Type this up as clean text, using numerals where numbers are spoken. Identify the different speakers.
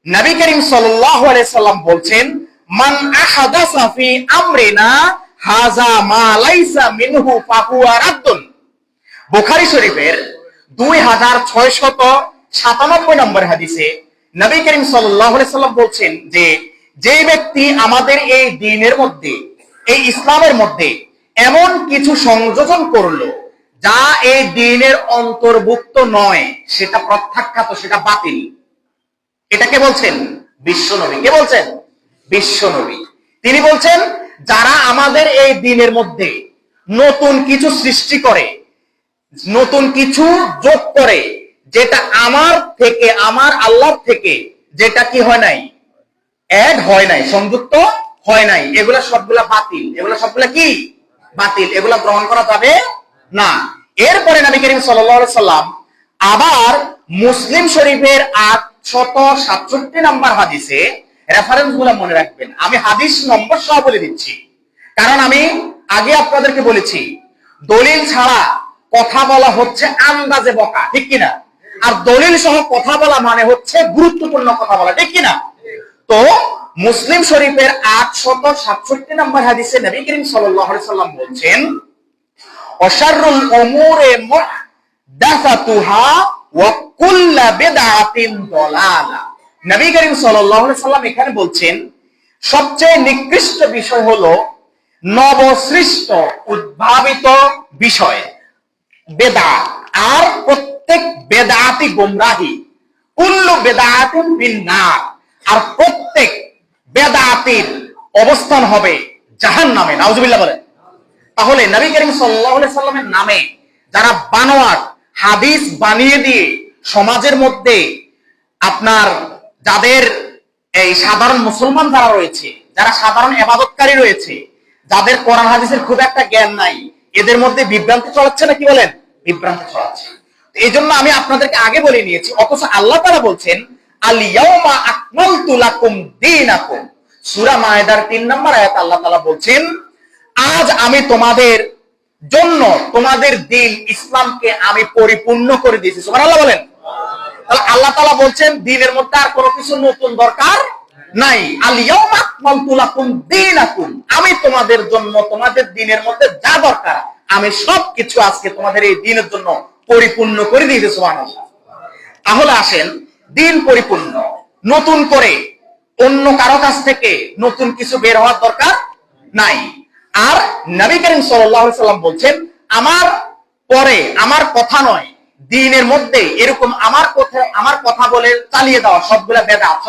Speaker 1: নবী করিম সাল্লাল্লাহু আলাইহি সাল্লাম বলছেন, মান আহাদাসা ফি আমরিনা হাযা মা লাইসা মিনহু ফাহুয়া রাদ্দুন। বুখারী শরীফের 2697 নম্বর হাদিসে নবী করিম সাল্লাল্লাহু আলাইহি সাল্লাম বলছেন যে ব্যক্তি আমাদের এই দ্বীনের মধ্যে, এই ইসলামের মধ্যে এমন কিছু সংযোজন করলো যা এই দ্বীনের অন্তর্ভুক্ত নয়, সেটা প্রত্যাখ্যাত, সেটা বাতিল। এটাকে বলছেন বিশ্বনবী। কে বলছেন? বিশ্বনবী। তিনি বলছেন, যারা আমাদের এই দ্বীনের মধ্যে নতুন কিছু সৃষ্টি করে, নতুন কিছু যোগ করে, যেটা আমার থেকে, আমার আল্লাহর থেকে যেটা কি হয় নাই, অ্যাড হয় নাই, সংযুক্ত হয় নাই, এগুলা সবগুলা বাতিল। এগুলা সবগুলা কি? বাতিল। এগুলা গ্রহণ করা যাবে না। এরপরে নবী করিম সাল্লাল্লাহু আলাইহি সাল্লাম আবার মুসলিম শরীফের 867 নম্বর হাদিসে, রেফারেন্স গুলা মনে রাখবেন, আমি হাদিস নম্বর সহ বলে দিচ্ছি, কারণ আমি আগে আপনাদেরকে বলেছি দলিল ছাড়া কথা বলা হচ্ছে আন্দাজে বকা, ঠিক কিনা? আর দলিল সহ কথা বলা মানে হচ্ছে গুরুত্বপূর্ণ কথা বলা, ঠিক কিনা? তো মুসলিম শরীফের 867 নম্বর হাদিসে নবী করিম সাল্লাল্লাহু আলাইহি সাল্লাম বলছেন, অশাররুল উমুরি মুহদাসাতুহা ওয়া কুল্লু বিদআতিন দালালা। নবী করিম সাল্লাল্লাহু আলাইহি সাল্লাম এখানে বলছেন, সবচেয়ে নিকৃষ্ট বিষয় হলো নবসৃষ্ট, উদ্ভাবিত বিষয় বেদাত, আর প্রত্যেক বেদাতি গোমরাহি, কুল্লু বেদাতিন ফিন্নার, আর প্রত্যেক বেদাতির অবস্থান হবে জাহান্নামে। নাউজুবিল্লাহ বলেন। তাহলে নবী করিম সাল্লাল্লাহু আলাইহি সাল্লামের নামে যারা বানোয়াট হাদিস বানিয়ে দিয়ে সমাজের মধ্যে আপনার যাদের এই সাধারণ মুসলমান যারা রয়েছে, যারা সাধারণ ইবাদতকারী রয়েছে, যাদের কোরআন হাদিসের খুব একটা জ্ঞান নাই, এদের মধ্যে বিভ্রান্তি ছড়াচ্ছে না, কি বলেন? বিভ্রান্তি ছড়াচ্ছে। এই জন্য আমি আপনাদেরকে আগে বলে নিয়েছি, অথচ আল্লাহ তাআলা বলছেন, আল ইয়াউমা আকমালতু লাকুম দীনাকুম। সূরা মায়েদার 3 নম্বর আয়াত আল্লাহ তাআলা বলছেন, আজ আমি তোমাদের জন্য তোমাদের দ্বীন ইসলামকে আমি পরিপূর্ণ করে দিয়েছি। সুবহানাল্লাহ বলেন। তাহলে আল্লাহ তাআলা বলছেন দ্বীনের মধ্যে আর কোনো কিছু নতুন দরকার নাই। আল ইয়াউমা আকমালতু লাকুম দীনাকুম, আমি তোমাদের জন্য তোমাদের দ্বীনের মধ্যে যা দরকার আমি সবকিছু আজকে তোমাদের এই দ্বীনের জন্য পরিপূর্ণ করে দিয়েছি। সুবহানাল্লাহ। তাহলে আসেন, দ্বীন পরিপূর্ণ, নতুন করে অন্য কারো কাছ থেকে নতুন কিছু বের হওয়ার দরকার নাই। আর নবী করিম সাল্লাল্লাহু আলাইহি সাল্লাম বলছেন, আমার পরে আমার কথা নয়, দ্বীনের মধ্যে এরকম আমার কথা বলে চালিয়ে দেওয়া সবগুলা বেদাত।